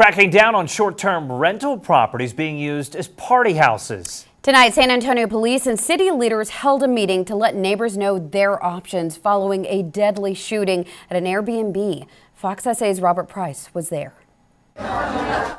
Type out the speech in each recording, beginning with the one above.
Cracking down on short-term rental properties being used as party houses. Tonight, San Antonio police and city leaders held a meeting to let neighbors know their options following a deadly shooting at an Airbnb. Fox SA's Robert Price was there.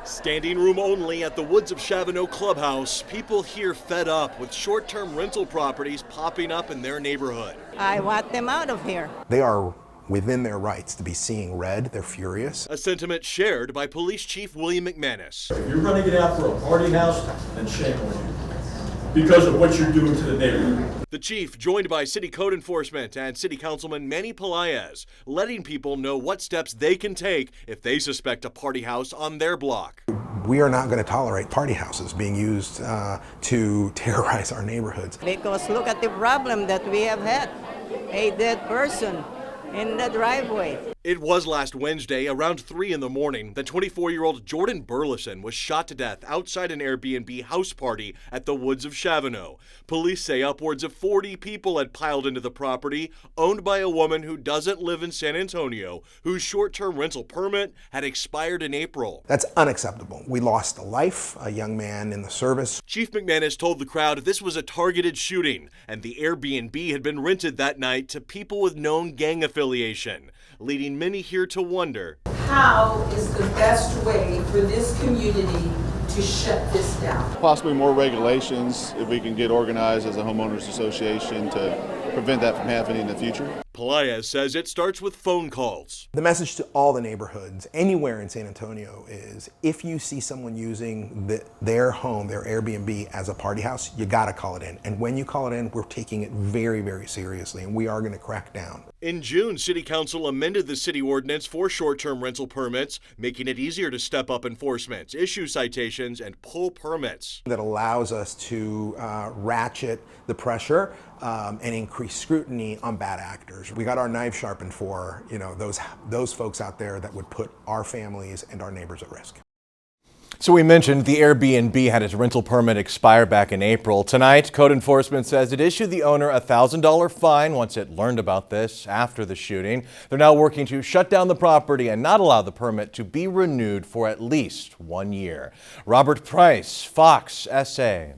Standing room only at the Woods of Chavano Clubhouse, people here fed up with short-term rental properties popping up in their neighborhood. I want them out of here. They are within their rights to be seeing red. They're furious. A sentiment shared by Police Chief William McManus. If you're running it out for a party house, then shame on you because of what you're doing to the neighborhood. The chief, joined by City Code Enforcement and City Councilman Manny Pelaez, letting people know what steps they can take if they suspect a party house on their block. We are not going to tolerate party houses being used to terrorize our neighborhoods. Because look at the problem that we have had. A dead person in the driveway. It was last Wednesday around 3 in the morning that 24-year-old Jordan Burleson was shot to death outside an Airbnb house party at the Woods of Chavano. Police say upwards of 40 people had piled into the property, owned by a woman who doesn't live in San Antonio, whose short-term rental permit had expired in April. That's unacceptable. We lost a life, a young man in the service. Chief McManus told the crowd this was a targeted shooting, and the Airbnb had been rented that night to people with known gang affiliation, leading many here to wonder, how is the best way for this community to shut this down? Possibly more regulations if we can get organized as a homeowners association to prevent that from happening in the future. Pelaez says it starts with phone calls. The message to all the neighborhoods anywhere in San Antonio is if you see someone using their home, their Airbnb as a party house, you got to call it in. And when you call it in, we're taking it very, very seriously, and we are going to crack down. In June, City Council amended the city ordinance for short-term rental permits, making it easier to step up enforcement, issue citations, and pull permits. That allows us to ratchet the pressure and increase scrutiny on bad actors. We got our knives sharpened for those folks out there that would put our families and our neighbors at risk. So we mentioned the Airbnb had its rental permit expire back in April. Tonight, code enforcement says it issued the owner a $1,000 fine once it learned about this after the shooting. They're now working to shut down the property and not allow the permit to be renewed for at least 1 year. Robert Price, Fox SA.